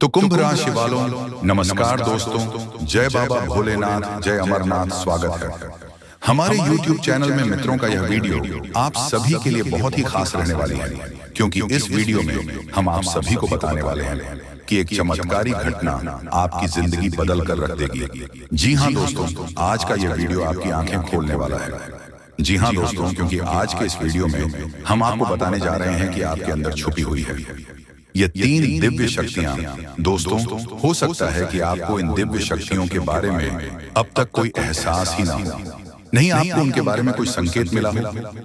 तो कुंभ राशि वालों, नमस्कार दोस्तों। जय बाबा भोलेनाथ, जय अमरनाथ। स्वागत है हमारे YouTube चैनल में। मित्रों का यह वीडियो आप सभी के लिए बहुत ही खास रहने वाली है, क्योंकि इस वीडियो में हम आप सभी को बताने वाले हैं कि एक चमत्कारी घटना आपकी जिंदगी बदल कर रख देगी। जी हाँ दोस्तों, आज का यह वीडियो आपकी आंखें खोलने वाला है। जी हाँ दोस्तों, क्योंकि आज के इस वीडियो में हम आपको बताने जा रहे हैं कि आपके अंदर छुपी हुई है ये 3 दिव्य शक्तियां। दोस्तों, हो सकता है कि आपको इन दिव्य शक्तियों के बारे में अब तक कोई एहसास ही ना हो, नहीं आपको उनके बारे में कोई संकेत मिला हो,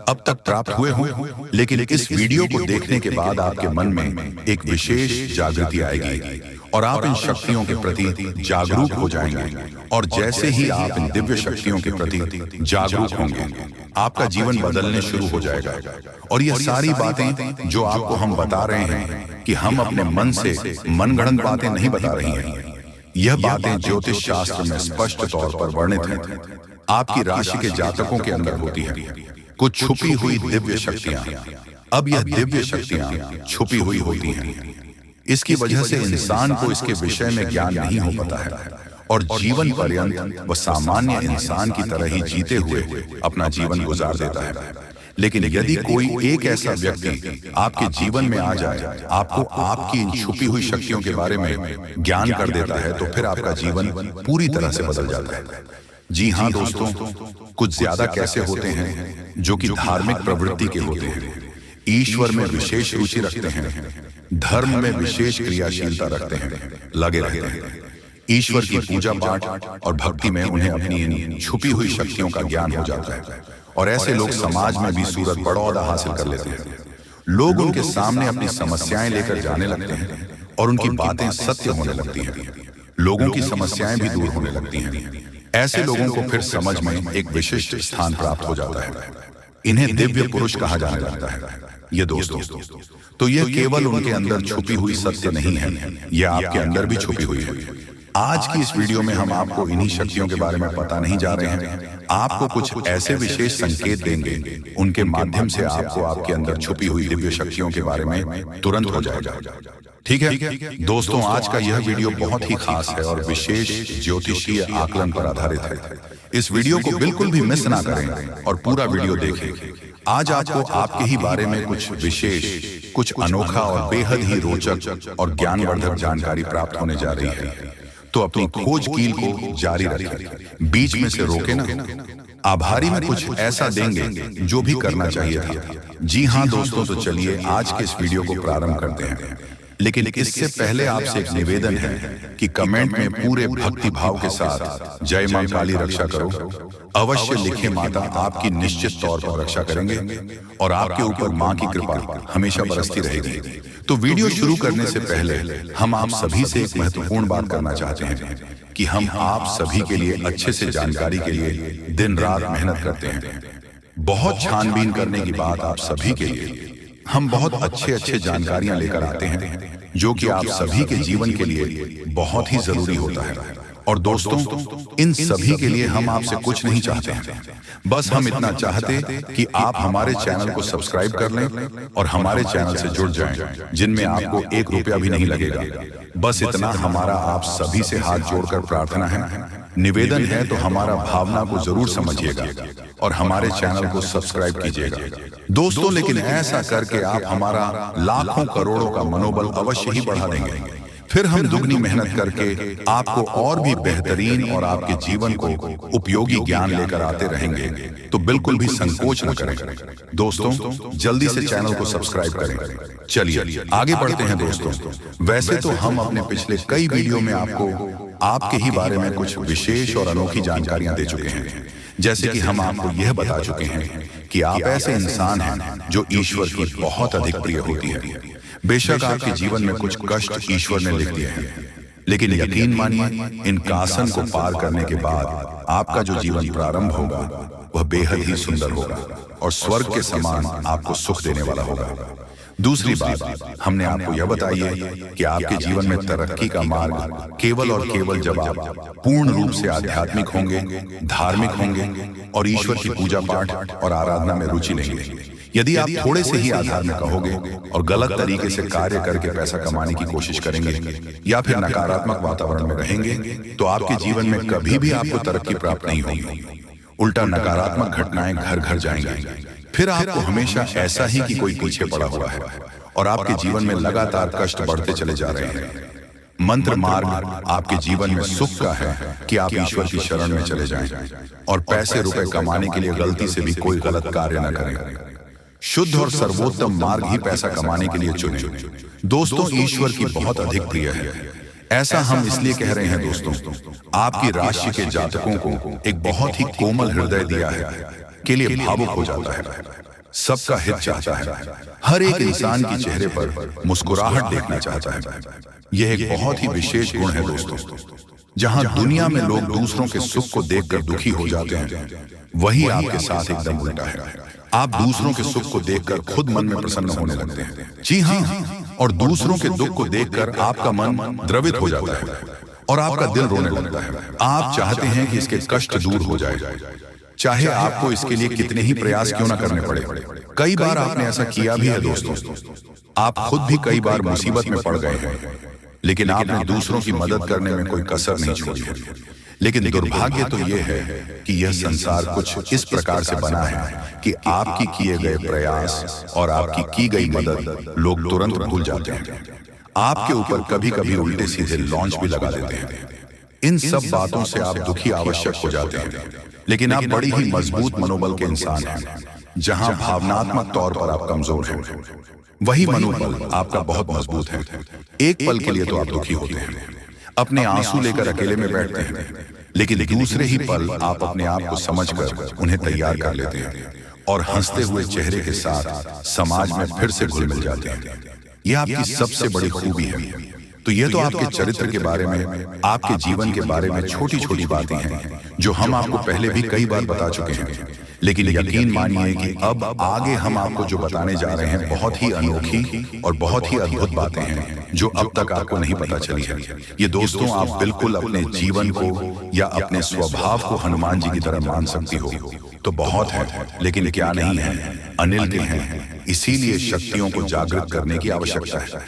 अब तक प्राप्त हुए हो, लेकिन इस वीडियो को देखने के बाद आपके मन में एक विशेष जागृति आएगी और आप इन शक्तियों के प्रति जागरूक हो जाएंगे। और जैसे ही आप इन दिव्य शक्तियों के प्रति जागरूक होंगे, आपका जीवन बदलने शुरू हो जाएगा। और ये सारी बातें जो आपको हम बता रहे हैं कि हम अपने मन से मनगढ़ंत बातें नहीं बता रही हैं, यह बातें ज्योतिष शास्त्र में स्पष्ट तौर पर वर्णित हैं। आपकी राशि के जातकों के अंदर होती है कुछ छुपी हुई दिव्य शक्तियां। अब यह दिव्य शक्तियां छुपी हुई होती हैं, इसकी वजह से इंसान को इसके विषय में ज्ञान नहीं हो पाता है और जीवन पर्यंत वह सामान्य इंसान की तरह ही जीते हुए अपना जीवन गुजार देता है। लेकिन यदि कोई एक ऐसा व्यक्ति आपके जीवन में आ जाए, आपको आपकी इन छुपी हुई शक्तियों के बारे में ज्ञान कर देता है, तो फिर आपका जीवन पूरी तरह से बदल जाता है। जी हाँ दोस्तों, कुछ ज्यादा कैसे होते हैं जो कि धार्मिक प्रवृत्ति के होते हैं, ईश्वर में विशेष रुचि रखते हैं, धर्म में विशेष क्रियाशीलता रखते हैं, लगे रहते हैं। ईश्वर की पूजा पाठ और भक्ति में उन्हें अपनी इन छुपी हुई शक्तियों का ज्ञान हो जाता है और ऐसे लोग समाज में भी सूरत बड़ा ओहदा हासिल कर लेते हैं। लोग उनके सामने अपनी समस्याएं लेकर जाने लगते हैं और उनकी बातें सत्य होने लगती हैं। लोगों की समस्याएं भी दूर होने लगती हैं। ऐसे लोगों को फिर समझ में एक विशिष्ट स्थान प्राप्त हो जाता है। इन्हें दिव्य पुरुष कहा जाने लगता है। ये दोस्तों, तो यह केवल उनके अंदर छुपी हुई सत्य नहीं है, यह आपके अंदर भी छुपी हुई है। आज की इस वीडियो में हम आपको इन्हीं शक्तियों के बारे में पता नहीं जा रहे हैं, आपको कुछ ऐसे विशेष संकेत देंगे, उनके माध्यम से आपको आपके अंदर छुपी हुई दिव्य शक्तियों के बारे में तुरंत हो जाएगा। ठीक है दोस्तों, आज का यह वीडियो बहुत ही खास है और विशेष ज्योतिषीय आकलन पर आधारित है। इस वीडियो को बिल्कुल भी मिस ना करें और पूरा वीडियो देखें। आज आपको आपके ही बारे में कुछ विशेष, कुछ अनोखा और बेहद ही रोचक और ज्ञानवर्धक जानकारी प्राप्त होने जा रही है। तो अपनी खोज कील को जारी रखें, बीच में से रोके ना। आभारी में कुछ ऐसा देंगे जो भी करना चाहिए था। जी हाँ दोस्तों, तो चलिए आज के इस वीडियो को प्रारंभ करते हैं। लेकिन इससे पहले आपसे एक निवेदन है कि कमेंट में पूरे भक्ति भाव के साथ जय मां काली रक्षा करो अवश्य लिखें। माता आपकी निश्चित तौर पर रक्षा करेंगे और आपके ऊपर मां की कृपा हमेशा बरसती रहेगी। तो वीडियो शुरू करने से पहले हम आप सभी से एक महत्वपूर्ण बात करना चाहते हैं कि हम आप सभी के लिए अच्छे से जानकारी के लिए दिन रात मेहनत करते हैं। बहुत छानबीन करने की बात आप सभी के लिए हम बहुत अच्छे जानकारियां लेकर आते हैं, जो कि आप सभी के जीवन के लिए बहुत ही जरूरी होता है। और दोस्तों, इन सभी के लिए हम आपसे कुछ नहीं चाहते हैं, बस हम इतना चाहते कि आप हमारे चैनल को सब्सक्राइब कर लें और हमारे चैनल से जुड़ जाएं, जिनमें आपको 1 रुपया भी नहीं लगेगा। बस इतना हमारा आप सभी से हाथ जोड़कर प्रार्थना है, निवेदन है। तो हमारा भावना को जरूर समझिएगा और हमारे चैनल को सब्सक्राइब कीजिएगा दोस्तों। लेकिन ऐसा करके आप हमारा लाखों करोड़ों का मनोबल अवश्य ही बढ़ा देंगे। फिर हम दुगनी मेहनत करके आपको और भी बेहतरीन और आपके जीवन को उपयोगी ज्ञान लेकर आते रहेंगे। तो बिल्कुल भी संकोच न करें दोस्तों, जल्दी से चैनल को सब्सक्राइब करें। चलिए आगे बढ़ते हैं दोस्तों। वैसे तो हम अपने पिछले कई वीडियो में आपको आपके ही बारे में कुछ विशेष और अनोखी जानकारियां दे चुके हैं। जैसे कि हम आपको यह बता चुके हैं कि आप ऐसे इंसान हैं जो ईश्वर की बहुत अधिक प्रिय होती है। बेशक आपके जीवन में कुछ कष्ट ईश्वर ने लिख दिए हैं, लेकिन यकीन मानिए, इन कासन को पार करने के बाद आपका जो जीवन प्रारंभ होगा वह बेहद ही सुंदर होगा और स्वर्ग के समान आपको सुख देने वाला होगा। दूसरी बात, हमने आपको यह बताई है कि आपके जीवन में तरक्की का मार्ग केवल और केवल जब आप पूर्ण रूप से आध्यात्मिक होंगे, धार्मिक होंगे और ईश्वर की पूजा पाठ और आराधना में रुचि लेंगे। यदि आप थोड़े से ही आधार में कहोगे और गलत तरीके से कार्य करके पैसा कमाने की कोशिश करेंगे या फिर नकारात्मक वातावरण में रहेंगे, तो आपके जीवन में कभी भी आपको तरक्की प्राप्त नहीं होगी। उल्टा नकारात्मक घटनाएं घर घर जाएंगी। फिर आपको हमेशा ऐसा ही कि कोई पीछे पड़ा हुआ है और आपके जीवन में लगातार कष्ट बढ़ते चले जा रहे हैं। मंत्र मार्ग आपके जीवन में सुख का है कि आप ईश्वर की शरण में चले जाएं और पैसे रुपए कमाने के लिए गलती से भी कोई गलत कार्य न करें। शुद्ध और सर्वोत्तम मार्ग ही पैसा कमाने के लिए चुनें। दोस्तों, ईश्वर की बहुत अधिक प्रिय है। ऐसा हम इसलिए कह रहे हैं दोस्तों, आपकी राशि के जातकों को एक बहुत ही कोमल हृदय दिया है के लिए भावुक हो जाता है, सबका हित चाहता है, हर एक इंसान के चेहरे पर मुस्कुराहट देखना चाहता है। यह एक बहुत ही विशेष गुण है दोस्तों। जहां दुनिया में लोग दूसरों के सुख को देखकर दुखी हो जाते हैं, वही आपके साथ एकदम उल्टा है। आप दूसरों के सुख को देखकर खुद मन में प्रसन्न होने लगते हैं। जी हाँ, और दूसरों के दुख को देखकर आपका मन द्रवित हो जाता है और आपका दिल रोने लगता है। आप चाहते हैं कि इसके कष्ट दूर हो जाए, चाहे आपको इसके लिए कितने ही प्रयास क्यों ना करने पड़े। कई बार आपने ऐसा किया भी है दोस्तों। आप खुद भी कई बार मुसीबत में पड़ गए हैं, लेकिन आपने दूसरों की मदद करने में कोई कसर नहीं छोड़ी है। लेकिन दुर्भाग्य तो यह है कि यह संसार कुछ इस प्रकार से बना है कि आपकी किए गए प्रयास और आपकी की गई मदद लोग तुरंत भूल जाते हैं। आपके ऊपर कभी कभी उल्टे सीधे लॉन्च भी लगा देते हैं। इन सब बातों से आप दुखी आवश्यक हो जाते हैं, लेकिन आप बड़ी ही मजबूत मनोबल के इंसान हैं। जहां भावनात्मक तौर पर आप कमजोर हैं, वही मनोबल आपका बहुत मजबूत है। एक पल के लिए तो आप दुखी होते हैं, अपने आंसू लेकर अकेले में बैठते हैं, लेकिन दूसरे ही पल आप अपने आप को समझकर उन्हें तैयार कर लेते हैं और हंसते हुए चेहरे के साथ समाज में फिर से घुल मिल जाते हैं। यह आपकी सबसे बड़ी खूबी है। तो यह तो आपके चरित्र के बारे में, आपके जीवन के बारे में छोटी छोटी बातें हैं जो हम आपको पहले भी कई बार बता चुके हैं। लेकिन यकीन मानिए कि अब आगे हम आपको जो बताने जा रहे हैं बहुत ही अनोखी और बहुत ही अद्भुत बातें हैं जो अब तक आपको नहीं पता चली है। ये दोस्तों, आप बिल्कुल अपने जीवन को या अपने स्वभाव को हनुमान जी की तरह मान सकती हो तो बहुत है, लेकिन क्या नहीं है, अनिल के हैं। इसीलिए शक्तियों को जागृत करने की आवश्यकता है।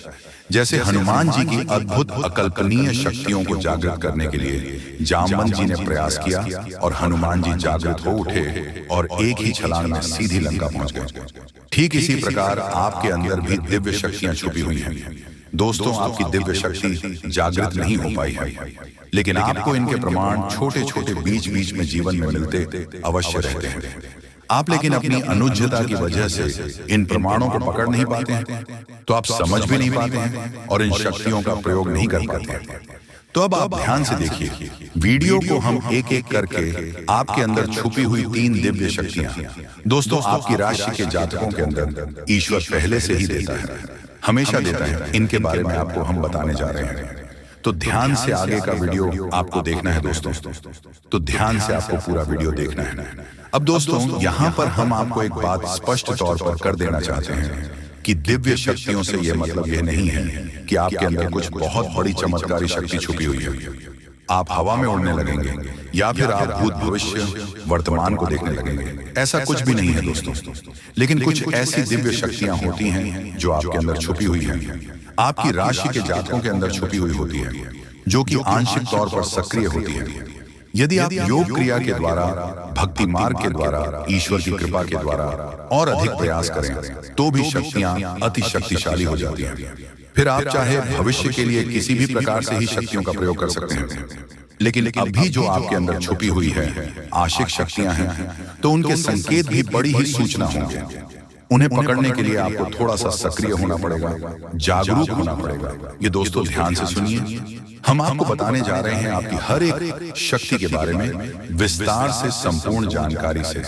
जैसे हनुमान जी की अद्भुत अकल्पनीय शक्तियों को जागृत करने के लिए जामवंत जी ने प्रयास किया और हनुमान जी जागृत हो उठे और एक ही छलांग में सीधी लंका पहुंच गए। ठीक इसी प्रकार आपके अंदर भी दिव्य शक्तियां छुपी हुई हैं। दोस्तों, आपकी दिव्य शक्ति जागृत नहीं हो पाई है, लेकिन आपको इनके प्रमाण छोटे छोटे बीच बीच में जीवन में मिलते अवश्य रहते हैं। आप लेकिन अपनी अनुज्ञता की वजह से इन प्रमाणों को पकड़ नहीं पाते हैं, तो आप समझ भी नहीं पाते हैं और इन शक्तियों का प्रयोग नहीं कर पाते हैं। तो अब आप ध्यान से देखिए, वीडियो को हम एक एक करके आपके अंदर छुपी हुई 3 दिव्य शक्तियां दोस्तों आपकी राशि के जातकों के अंदर ईश्वर पहले से ही देता है, हमेशा देता है। इनके बारे में आपको हम बताने जा रहे हैं, तो ध्यान से आगे का वीडियो आपको देखना है दोस्तों। तो ध्यान से आपको पूरा वीडियो देखना है। अब दोस्तों, यहाँ पर हम आपको एक बात स्पष्ट तौर पर कर देना चाहते हैं कि दिव्य शक्तियों से यह मतलब यह नहीं है कि आपके अंदर कुछ बहुत बड़ी चमत्कारी शक्ति छुपी हुई है। आप हवा में उड़ने लगेंगे या फिर आप भूत भविष्य वर्तमान को देखने लगेंगे, ऐसा कुछ भी नहीं है दोस्तों। लेकिन कुछ ऐसी दिव्य शक्तियां होती हैं जो आपके अंदर छुपी हुई हैं, आपकी राशि के जातकों के अंदर छुपी हुई होती है, जो कि आंशिक तौर पर सक्रिय होती है। यदि आप योग क्रिया के द्वारा, भक्ति मार्ग के द्वारा, ईश्वर की कृपा के द्वारा और अधिक प्रयास करें तो भी शक्तियां अति शक्तिशाली हो जाती हैं। फिर आप चाहे भविष्य के लिए किसी भी प्रकार से ही शक्तियों का प्रयोग कर सकते हैं, लेकिन अभी जो आपके अंदर छुपी हुई है आशिक शक्तियां हैं, तो उनके संकेत भी बड़ी ही सूचना होंगे। उन्हें पकड़ने के लिए आपको थोड़ा सा सक्रिय होना पड़ेगा, जागरूक होना पड़ेगा। ये दोस्तों ध्यान से सुनिए, हम आपको बताने जा रहे हैं आपकी हर एक शक्ति के बारे में विस्तार से, संपूर्ण जानकारी से।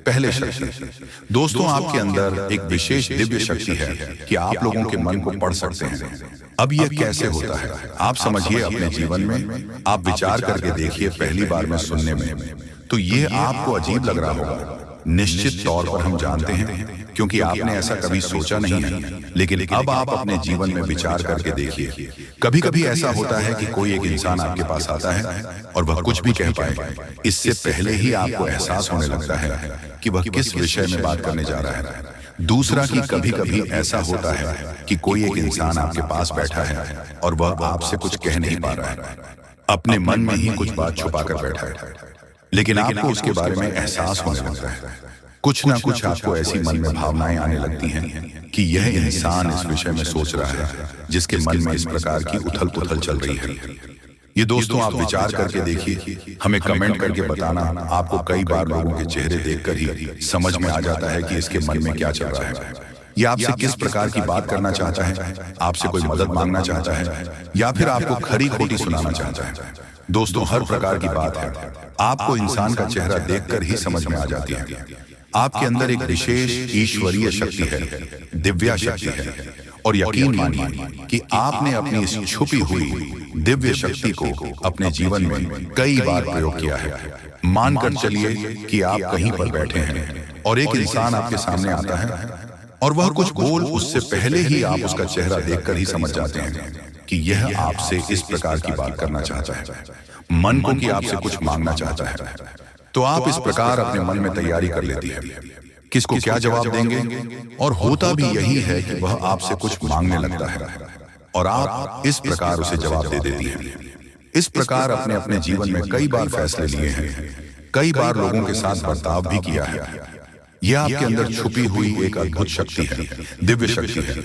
पहले शक्ति दोस्तों, आपके अंदर एक विशेष दिव्य शक्ति है कि आप लोगों के मन को पढ़ सकते हैं। अब यह कैसे होता है आप समझिए अपने जीवन में, आप विचार करके देखिए। पहली बार में सुनने में तो ये आपको अजीब लग रहा होगा, निश्चित तौर पर हम जानते हैं, क्योंकि आपने ऐसा कभी सोचा नहीं है, लेकिन अब आप अपने जीवन में विचार करके देखिए। कभी कभी ऐसा होता है कि कोई एक इंसान आपके पास आता है और वह कुछ भी कह पाए, इससे पहले ही आपको एहसास होने लगता है कि वह किस विषय में बात करने जा रहा है। दूसरा कि कभी कभी ऐसा होता है कि कोई एक इंसान आपके पास बैठा है और वह आपसे कुछ कह नहीं पा रहा है, अपने मन में ही कुछ बात छुपा कर बैठा है, लेकिन आपको उसके बारे में एहसास होने लगता है। कुछ ना कुछ आपको ऐसी मन में भावनाएं आने लगती हैं कि यह इंसान इस विषय में सोच रहा है, जिसके मन में इस प्रकार की उथल पुथल चल रही है। ये दोस्तों, आप विचार करके देखिए, हमें कमेंट करके बताना। आपको कई बार लोगों के चेहरे देखकर ही समझ में आ जाता है कि इसके मन में क्या चल रहा है। ये आपसे किस प्रकार की बात करना चाहता है, आपसे कोई मदद मांगना चाहता है, या फिर आपको खरी खोटी सुनाना चाहता है। दोस्तों, हर प्रकार की बात है, आपको इंसान का चेहरा देखकर ही समझ में आ जाती है। आपके अंदर एक विशेष ईश्वरीय शक्ति है, दिव्या शक्ति है, और यकीन मानिए कि आपने अपनी इस छुपी हुई दिव्य शक्ति को अपने जीवन में कई बार प्रयोग किया है। मानकर चलिए कि आप कहीं पर बैठे हैं और एक इंसान आपके सामने आता है और वह कुछ बोल, उससे पहले ही आप उसका चेहरा देखकर ही समझ जाते हैं कि यह आपसे इस प्रकार की बात करना चाहता है, मन को कि आपसे कुछ मांगना चाहता है। तो आप इस प्रकार अपने मन में तैयारी कर लेती है, किसको क्या जवाब देंगे, और होता भी यही है कि वह आपसे कुछ मांगने लगता है और आप इस प्रकार उसे जवाब दे देती हैं। इस प्रकार अपने अपने जीवन में कई बार फैसले लिए हैं, कई बार लोगों के साथ बर्ताव भी किया है। यह आपके अंदर छुपी हुई एक अद्भुत शक्ति है, दिव्य शक्ति है।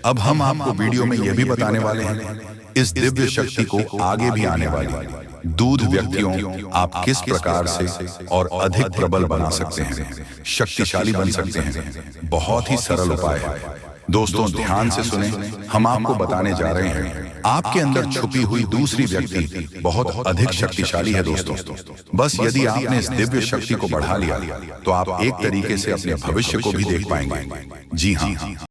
अब हम आपको वीडियो में यह भी बताने वाले हैं, इस दिव्य शक्ति को आगे भी आने वाली दूध व्यक्तियों आप किस प्रकार से और अधिक प्रबल बना सकते हैं, शक्तिशाली बन सकते हैं। बहुत ही सरल उपाय है। दोस्तों, ध्यान से सुने, हम आपको बताने जा रहे हैं, आपके अंदर छुपी हुई दूसरी व्यक्ति बहुत अधिक शक्तिशाली है। दोस्तों, बस यदि आपने इस दिव्य शक्ति को बढ़ा लिया तो आप एक तरीके से अपने भविष्य को भी देख पाएंगे। जी हाँ,